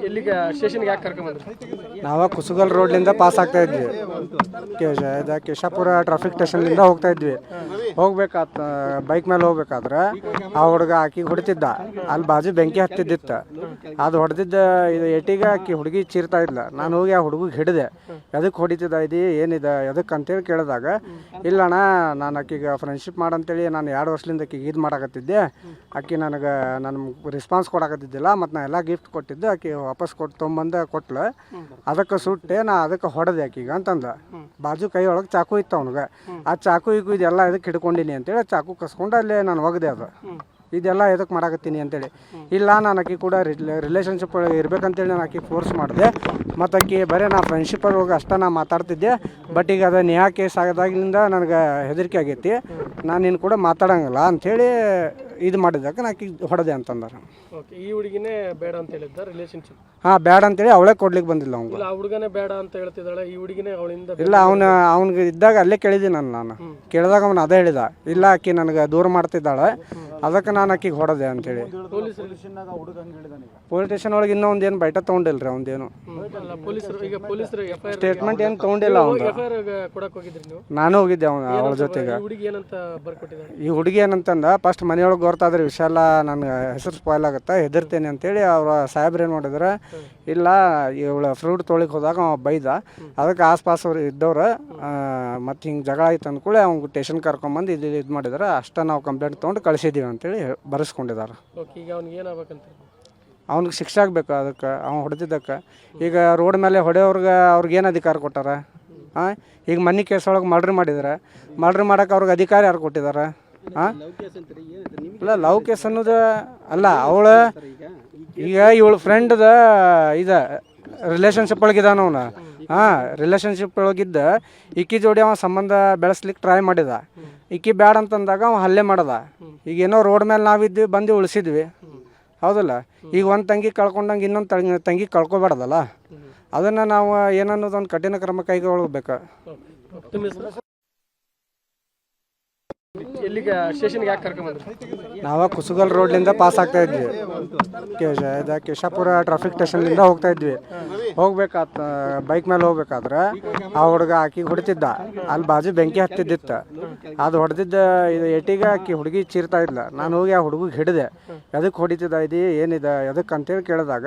ಎಲ್ಲಿಗೆ ಸ್ಟೇಷನ್ಗೆ ಯಾಕೆ ಕರ್ಕೊಂಬಂದ್ರಿ? ನಾವು ಕುಸುಗಲ್ ರೋಡ್ಲಿಂದ ಪಾಸ್ ಆಗ್ತಾ ಇದ್ವಿ. ಕೇಶಾಪುರ ಟ್ರಾಫಿಕ್ ಸ್ಟೇಷನ್ಲಿಂದ ಹೋಗ್ತಾ ಇದ್ವಿ. ಹೋಗ್ಬೇಕಾತ ಬೈಕ್ ಮೇಲೆ ಹೋಗ್ಬೇಕಾದ್ರೆ ಆ ಹುಡುಗ ಆಕಿಗೆ ಹೊಡಿತಿದ್ದ. ಅಲ್ಲಿ ಬಾಜು ಬೆಂಕಿ ಹತ್ತಿದ್ದಿತ್ತು. ಅದು ಹೊಡೆದಿದ್ದ ಇದು ಏಟಿಗೆ ಆಕಿ ಹುಡುಗಿ ಚೀರ್ತಾ ಇದ್ಲ. ನಾನು ಹೋಗಿ ಆ ಹುಡುಗಿಗೆ ಹಿಡಿದೆ. ಎದಕ್ಕೆ ಹೊಡಿತಿದ್ದ ಇದು ಏನಿದೆ ಎದಕ್ಕೆ ಅಂತೇಳಿ ಕೇಳಿದಾಗ, ಇಲ್ಲಣ್ಣ ನಾನು ಆಕಿಗೆ ಫ್ರೆಂಡ್ಶಿಪ್ ಮಾಡಂತೇಳಿ ನಾನು 2 ವರ್ಷದಿಂದ ಆಕಿಗೆ ಇದು ಮಾಡಕತ್ತಿದ್ದೆ. ಆಕಿ ನನಗೆ ರೆಸ್ಪಾನ್ಸ್ ಕೊಡಕತ್ತಿದ್ದಿಲ್ಲ. ಮತ್ತು ನಾ ಎಲ್ಲ ಗಿಫ್ಟ್ ಕೊಟ್ಟಿದ್ದೆ. ಆಕಿ ವಾಪಸ್ ತೊಗೊಂಬಂದು ಕೊಟ್ಲು. ಅದಕ್ಕೆ ಸುಟ್ಟೆ ನಾ ಅದಕ್ಕೆ ಹೊಡೆದೆ ಆಕಿಗೆ ಅಂತಂದ. ಬಾಜು ಕೈ ಒಳಗೆ ಚಾಕು ಇತ್ತು ಅವ್ನಿಗೆ. ಆ ಚಾಕು ಈಗ ಇದೆಲ್ಲ ಇದಕ್ಕೆ ಹಿಡ್ಕೊಂಡಿನಿ ಅಂತೇಳಿ ಚಾಕು ಕಸ್ಕೊಂಡು ಅಲ್ಲೇ ನಾನು ಒಗದೆ. ಅದು ಇದೆಲ್ಲ ಎದಕ್ಕೆ ಮಾಡಕತ್ತೀನಿ ಅಂತೇಳಿ. ಇಲ್ಲ ನಾನು ಆಕಿ ಕೂಡ ರಿಲೇಷನ್ಶಿಪ್ ಒಳಗೆ ಇರ್ಬೇಕಂತೇಳಿ ನಾನು ಆಕಿ ಫೋರ್ಸ್ ಮಾಡಿದೆ. ಮತ್ತು ಆಕಿ ಬರೀ ನಾ ಫ್ರೆಂಡ್ಶಿಪ್ಪಲ್ಲಿ ಹೋಗಿ ಅಷ್ಟೇ ನಾ ಮಾತಾಡ್ತಿದ್ದೆ. ಬಟ್ ಈಗ ಅದು ನ್ಯಾಯ ಕೇಸ್ ಆಗೋದಾಗಿನಿಂದ ನನಗೆ ಹೆದರಿಕೆ ಆಗೈತಿ. ನಾನು ನಿನ್ನ ಕೂಡ ಮಾತಾಡೋಂಗಿಲ್ಲ ಅಂಥೇಳಿ ಇದು ಮಾಡಿದ್ದಕ್ಕೆ ನಾ ಆಕಿ ಹೊಡೆದೆ ಅಂತಂದಾರೆ. ಓಕೆ, ಈ ಹುಡುಗಿನೇ ಬೇಡ ಅಂತ ಹೇಳಿದ್ದ ರಿಲೇಷನ್ಶಿಪ್? ಹಾಂ, ಬೇಡ ಅಂತೇಳಿ ಅವಳೇ ಕೊಡ್ಲಿಕ್ಕೆ ಬಂದಿಲ್ಲ ಅವ್ನಿಗೆ. ಇಲ್ಲ, ಆ ಹುಡುಗನೇ ಬೇಡ ಅಂತ ಹೇಳ್ತಿದ್ದಾಳೆ, ಈ ಹುಡುಗಿನೇ ಅವಳಿಂದ? ಇಲ್ಲ, ಅವ್ನಿಗೆ ಇದ್ದಾಗ ಅಲ್ಲೇ ಕೇಳಿದ್ದೀನಿ ನಾನು ಕೇಳಿದಾಗ ಅವನು ಅದೇ ಹೇಳಿದ. ಇಲ್ಲ, ಆಕಿ ನನಗೆ ದೂರ ಮಾಡ್ತಿದ್ದಾಳೆ, ಅದಕ್ಕೆ ನಾನು ಆಕಿಗೆ ಹೊಡೆದೆ ಅಂತೇಳಿ. ಪೊಲೀಸ್ ಸ್ಟೇಷನ್ ಒಳಗೆ ಇನ್ನೂ ಒಂದೇನು ಬೈಟ ತೊಗೊಂಡಿಲ್ಲ ರೀ. ಅವ್ದೇನು ಸ್ಟೇಟ್ಮೆಂಟ್ ಏನು ತೊಗೊಂಡಿಲ್ಲ. ನಾನು ಹೋಗಿದ್ದೆ ಅವಳ ಜೊತೆಗೆ. ಈ ಹುಡುಗಿ ಏನಂತಂದ, ಫಸ್ಟ್ ಮನೆಯೊಳಗೆ ಗೊತ್ತಾದ್ರೆ ವಿಷಯ ಎಲ್ಲ ನನಗೆ ಹೆಸರು ಸ್ಪಾಯ್ಲ್ ಆಗುತ್ತೆ, ಹೆದರ್ತೇನೆ ಅಂತೇಳಿ ಅವ್ರ ಸಾಹೇಬ್ರು ಏನು ಮಾಡಿದ್ರೆ, ಇಲ್ಲ ಇವಳ ಫ್ರೂಟ್ ತೊಳಿಗೆ ಹೋದಾಗ ಅವ ಬೈದ. ಅದಕ್ಕೆ ಆಸ್ಪಾಸ್ ಅವ್ರು ಇದ್ದವ್ರು ಮತ್ತು ಹಿಂಗೆ ಜಗಳ ಆಯ್ತು ಅಂದ್ಕೂಳೆ ಅವ್ನಿಗೆ ಸ್ಟೇಷನ್ ಕರ್ಕೊಂಬಂದು ಇದು ಮಾಡಿದಾರೆ. ಅಷ್ಟೇ ನಾವು ಕಂಪ್ಲೇಂಟ್ ತೊಗೊಂಡು ಕಳಿಸಿದ್ದೀವಿ ಅಂತೇಳಿ ಬರೆಸ್ಕೊಂಡಿದ್ದಾರೆ. ಅವ್ನಿಗೆ ಶಿಕ್ಷೆ ಆಗಬೇಕು ಅದಕ್ಕೆ, ಅವ್ನು ಹೊಡೆದಿದ್ದಕ್ಕೆ. ಈಗ ರೋಡ್ ಮೇಲೆ ಅವ್ರಿಗೇನು ಅಧಿಕಾರ ಕೊಟ್ಟಾರ? ಹಾಂ, ಈಗ ಮನೆ ಕೇಸ್ ಒಳಗೆ ಮರ್ಡ್ರ್ ಮಾಡಿದ್ದಾರೆ. ಮರ್ಡ್ರ್ ಮಾಡೋಕೆ ಅವ್ರಿಗೆ ಅಧಿಕಾರ ಯಾರು ಕೊಟ್ಟಿದ್ದಾರೆ? ಹಾಂ, ಇಲ್ಲ, ಲವ್ ಕೇಸ್ ಅನ್ನೋದು ಅಲ್ಲ. ಅವಳು ಈಗ ಇವಳು ಫ್ರೆಂಡ್ದ ಇದು ರಿಲೇಷನ್ಶಿಪ್ ಒಳಗಿದ್ದಾನ ಅವನು. ಹಾಂ, ರಿಲೇಷನ್ಶಿಪ್ ಒಳಗಿದ್ದ ಈಕಿ ಜೋಡಿ ಅವ ಸಂಬಂಧ ಬೆಳೆಸ್ಲಿಕ್ಕೆ ಟ್ರೈ ಮಾಡಿದ. ಈಕಿ ಬ್ಯಾಡ ಅಂತಂದಾಗ ಅವ ಹಲ್ಲೆ ಮಾಡ್ದ. ಈಗೇನೋ ರೋಡ್ ಮೇಲೆ ನಾವಿದ್ವಿ, ಬಂದು ಉಳಿಸಿದ್ವಿ, ಹೌದಲ್ಲ? ಈಗ ಒಂದು ತಂಗಿ ಕಳ್ಕೊಂಡಂಗೆ ಇನ್ನೊಂದು ತಂಗಿ ಕಳ್ಕೊಬಾರ್ದಲ್ಲ. ಅದನ್ನು ನಾವು ಏನನ್ನೋದೊಂದು ಕಠಿಣ ಕ್ರಮ ಕೈಗೊಳ್ಳಬೇಕು. ಎಲ್ಲಿಗೆ ಸ್ಟೇಷನ್ಗೆ ಯಾಕೆ ಕರ್ಕೊಂಬಂದ್ರಿ? ನಾವು ಕುಸುಗಲ್ ರೋಡ್ಲಿಂದ ಪಾಸ್ ಆಗ್ತಾ ಇದ್ವಿ. ಕೇಶಾಪುರ ಟ್ರಾಫಿಕ್ ಸ್ಟೇಷನ್ಲಿಂದ ಹೋಗ್ತಾ ಇದ್ವಿ. ಹೋಗ್ಬೇಕಾತ ಬೈಕ್ ಮೇಲೆ ಹೋಗ್ಬೇಕಾದ್ರೆ ಆ ಹುಡುಗ ಆಕಿಗೆ ಹೊಡಿತಿದ್ದ. ಅಲ್ಲಿ ಬಾಜು ಬೆಂಕಿ ಹತ್ತಿದ್ದಿತ್ತು. ಅದು ಹೊಡೆದಿದ್ದ ಇದು ಏಟಿಗೆ ಆಕಿ ಹುಡುಗಿ ಚೀರ್ತಾ ಇದ್ಲ. ನಾನು ಹೋಗಿ ಆ ಹುಡುಗಿಗೆ ಹಿಡಿದೆ. ಎದಕ್ಕೆ ಹೊಡಿತಿದ್ದ ಇದು ಏನಿದೆ ಎದಕ್ಕೆ ಅಂತೇಳಿ ಕೇಳಿದಾಗ,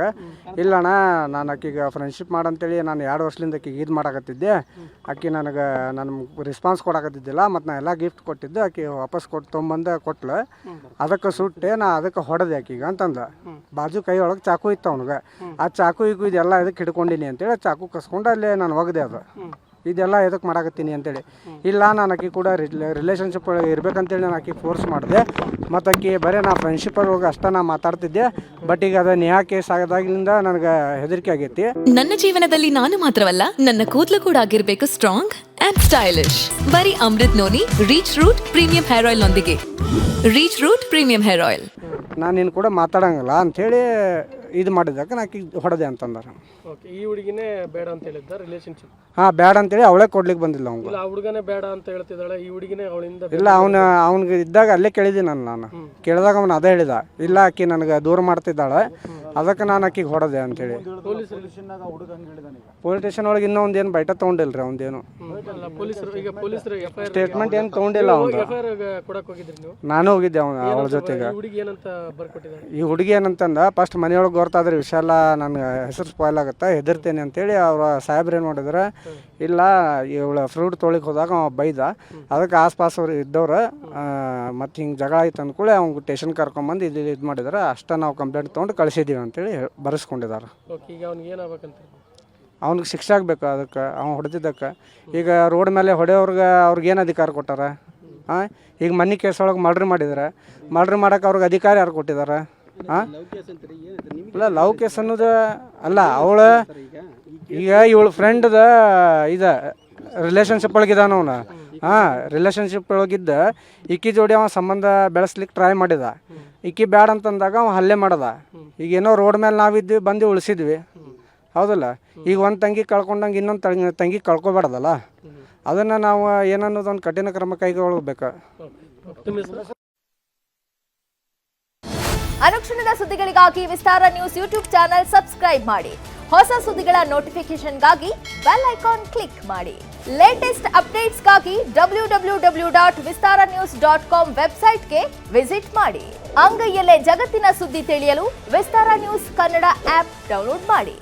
ಇಲ್ಲಣ್ಣ ನಾನು ಆಕಿಗೆ ಫ್ರೆಂಡ್ಶಿಪ್ ಮಾಡಂತೇಳಿ ನಾನು 2 ವರ್ಷದಿಂದ ಆಕಿಗೆ ಇದು ಮಾಡಕತ್ತಿದ್ದೆ. ಆಕಿ ನನಗೆ ರೆಸ್ಪಾನ್ಸ್ ಕೊಡಕತ್ತಿದ್ದಿಲ್ಲ. ಮತ್ತು ನಾ ಎಲ್ಲ ಗಿಫ್ಟ್ ಕೊಟ್ಟಿದ್ದೆ. ಆಕಿ ವಾಪಸ್ ತೊಗೊಂಬಂದು ಕೊಟ್ಲು. ಅದಕ್ಕೆ ಸುಟ್ಟೆ ನಾ ಅದಕ್ಕೆ ಹೊಡೆದೆ ಆಕಿಗೆ ಅಂತಂದ. ಬಾಜು ಕೈ ಒಳಗೆ ಚಾಕು ಇತ್ತು ಅವ್ನಿಗೆ. ಆ ಚಾಕು ಈಗ ಇದೆಲ್ಲ ಇದಕ್ಕೆ ಹಿಡ್ಕೊಂಡಿನಿ ಅಂತೇಳಿ ಚಾಕು ಕಸ್ಕೊಂಡು ಅಲ್ಲೇ ನಾನು ಒಗದೆ. ಅದು ಇದೆಲ್ಲ ಎದಕ್ಕೆ ಮಾಡಕತ್ತೀನಿ ಅಂತೇಳಿ. ಇಲ್ಲ ನಾನು ಆಕಿ ಕೂಡ ರಿಲೇಷನ್ಶಿಪ್ ಒಳಗೆ ಇರ್ಬೇಕಂತೇಳಿ ನಾನು ಆಕಿ ಫೋರ್ಸ್ ಮಾಡಿದೆ. ಮತ್ತು ಆಕಿ ಬರೀ ನಾ ಫ್ರೆಂಡ್ಶಿಪ್ಪಲ್ಲಿ ಹೋಗಿ ಅಷ್ಟೇ ನಾ ಮಾತಾಡ್ತಿದ್ದೆ. ಬಟ್ ಈಗ ಅದು ನ್ಯಾಯ ಕೇಸ್ ಆಗೋದಾಗಿನಿಂದ ನನಗೆ ಹೆದರಿಕೆ ಆಗೈತಿ. ನನ್ನ ಜೀವನದಲ್ಲಿ ನಾನು ಮಾತ್ರವಲ್ಲ, ನನ್ನ ಕೂದಲು ಕೂಡ ಆಗಿರ್ಬೇಕು ಸ್ಟ್ರಾಂಗ್ ಅಂಡ್ ಸ್ಟೈಲಿಶ್. ಬರೀ Amrut noni rich root premium hair oil ನೊಂದಿಗೆ. Rich root premium hair oil. ನಾನು ನಿನ್ನ ಕೂಡ ಮಾತಾಡೋಂಗಿಲ್ಲ ಅಂಥೇಳಿ ಇದು ಮಾಡಿದ್ದಕ್ಕೆ ನಾ ಹೊಡೆದೆ ಅಂತಂದಾರೆ. ಓಕೆ, ಈ ಹುಡುಗಿನೇ ಬೇಡ ಅಂತ ಹೇಳಿದ್ದ ರಿಲೇಷನ್ಶಿಪ್? ಹಾಂ, ಬೇಡ ಅಂತೇಳಿ ಅವಳೇ ಕೊಡ್ಲಿಕ್ಕೆ ಬಂದಿಲ್ಲ ಅವ್ನಿಗೆ. ಇಲ್ಲ, ಆ ಹುಡುಗನೇ ಬೇಡ ಅಂತ ಹೇಳ್ತಿದ್ದಾಳೆ, ಈ ಹುಡುಗಿನೇ ಅವಳಿಂದ? ಇಲ್ಲ, ಅವ್ನಿಗೆ ಇದ್ದಾಗ ಅಲ್ಲೇ ಕೇಳಿದ್ದೀನಿ ನಾನು ಕೇಳಿದಾಗ ಅವನು ಅದೇ ಹೇಳಿದ. ಇಲ್ಲ, ಆಕಿ ನನಗೆ ದೂರ ಮಾಡ್ತಿದ್ದಾಳೆ, ಅದಕ್ಕೆ ನಾನು ಆಕಿಗೆ ಹೊಡೆದೆ ಅಂತೇಳಿ. ಪೊಲೀಸ್ ಸ್ಟೇಷನ್ ಒಳಗೆ ಇನ್ನೂ ಒಂದೇನು ಬೈಟ ತೊಗೊಂಡಿಲ್ಲ ರೀ. ಅವ್ದೇನು ಸ್ಟೇಟ್ಮೆಂಟ್ ಏನು ತೊಗೊಂಡಿಲ್ಲ. ನಾನು ಹೋಗಿದ್ದೆ ಅವಳ ಜೊತೆಗೆ. ಈ ಹುಡುಗಿ ಏನಂತಂದ, ಫಸ್ಟ್ ಮನೆಯೊಳಗೆ ಗೊತ್ತಾದ್ರೆ ವಿಷಯ ಎಲ್ಲ ನನಗೆ ಹೆಸರು ಸ್ಪಾಯ್ಲ್ ಆಗುತ್ತೆ, ಹೆದರ್ತೇನೆ ಅಂತೇಳಿ ಅವ್ರ ಸಾಹೇಬ್ರು ಏನು ಮಾಡಿದ್ರೆ, ಇಲ್ಲ ಇವಳ ಫ್ರೂಟ್ ತೊಳಿಗೆ ಹೋದಾಗ ಅವ ಬೈದ. ಅದಕ್ಕೆ ಆಸ್ಪಾಸ್ ಅವ್ರು ಇದ್ದವ್ರು ಮತ್ತು ಹಿಂಗೆ ಜಗಳ ಆಯ್ತು ಅಂದ್ಕೂಳೆ ಅವ್ನಿಗೆ ಸ್ಟೇಷನ್ ಕರ್ಕೊಂಬಂದು ಇದು ಮಾಡಿದಾರೆ. ಅಷ್ಟೇ ನಾವು ಕಂಪ್ಲೇಂಟ್ ತೊಗೊಂಡು ಕಳಿಸಿದ್ದೀವಿ ಅಂತೇಳಿ ಬರೆಸ್ಕೊಂಡಿದ್ದಾರೆ. ಅವ್ನಿಗೆ ಶಿಕ್ಷೆ ಆಗಬೇಕು ಅದಕ್ಕೆ, ಅವ್ನು ಹೊಡೆದಿದ್ದಕ್ಕೆ. ಈಗ ರೋಡ್ ಮೇಲೆ ಅವ್ರಿಗೇನು ಅಧಿಕಾರ ಕೊಟ್ಟಾರ? ಹಾಂ, ಈಗ ಮನೆ ಕೇಸ್ ಒಳಗೆ ಮರ್ಡ್ರ್ ಮಾಡಿದ್ದಾರೆ. ಮರ್ಡ್ರ್ ಮಾಡೋಕೆ ಅವ್ರಿಗೆ ಅಧಿಕಾರ ಯಾರು ಕೊಟ್ಟಿದ್ದಾರೆ? ಹಾಂ, ಇಲ್ಲ, ಲವ್ ಕೇಸ್ ಅನ್ನೋದು ಅಲ್ಲ. ಅವಳು ಈಗ ಇವಳು ಫ್ರೆಂಡ್ದ ಇದು ರಿಲೇಷನ್ಶಿಪ್ ಒಳಗಿದ್ದಾನ ಅವನು. ಹಾಂ, ರಿಲೇಷನ್ಶಿಪ್ ಒಳಗಿದ್ದ ಈಕಿ ಜೋಡಿ ಅವ ಸಂಬಂಧ ಬೆಳೆಸ್ಲಿಕ್ಕೆ ಟ್ರೈ ಮಾಡಿದ. ಈಕಿ ಬ್ಯಾಡ ಅಂತಂದಾಗ ಅವ ಹಲ್ಲೆ ಮಾಡ್ದ. ಈಗೇನೋ ರೋಡ್ ಮೇಲೆ ನಾವಿದ್ವಿ, ಬಂದು ಉಳಿಸಿದ್ವಿ, ಹೌದಲ್ಲ? ಈಗ ಒಂದು ತಂಗಿ ಕಳ್ಕೊಂಡಂಗೆ ಇನ್ನೊಂದು ತಂಗಿ ಕಳ್ಕೊಬಾರ್ದಲ್ಲ. ಅದನ್ನು ನಾವು ಏನನ್ನೋದೊಂದು ಕಠಿಣ ಕ್ರಮ ಕೈಗೊಳ್ಳಬೇಕು. ಅನುಕ್ಷಣದ ಸುದ್ದಿಗಳಿಗಾಗಿ ವಿಸ್ತಾರ ನ್ಯೂಸ್ ಯೂಟ್ಯೂಬ್ ಚಾನೆಲ್ ಸಬ್ಸ್ಕ್ರೈಬ್ ಮಾಡಿ. ಹೊಸ ಸುದ್ದಿಗಳ ನೋಟಿಫಿಕೇಶನ್ಗಾಗಿ ಬೆಲ್ ಐಕಾನ್ ಕ್ಲಿಕ್ ಮಾಡಿ. ಲೇಟೆಸ್ಟ್ ಅಪ್ಡೇಟ್ಸ್ಗಾಗಿ www.vistaranews.com ವೆಬ್ಸೈಟ್ಗೆ ವಿಸಿಟ್ ಮಾಡಿ. ಅಂಗೈಯಲ್ಲೇ ಜಗತ್ತಿನ ಸುದ್ದಿ ತಿಳಿಯಲು ವಿಸ್ತಾರ ನ್ಯೂಸ್ ಕನ್ನಡ ಆಪ್ ಡೌನ್ಲೋಡ್ ಮಾಡಿ.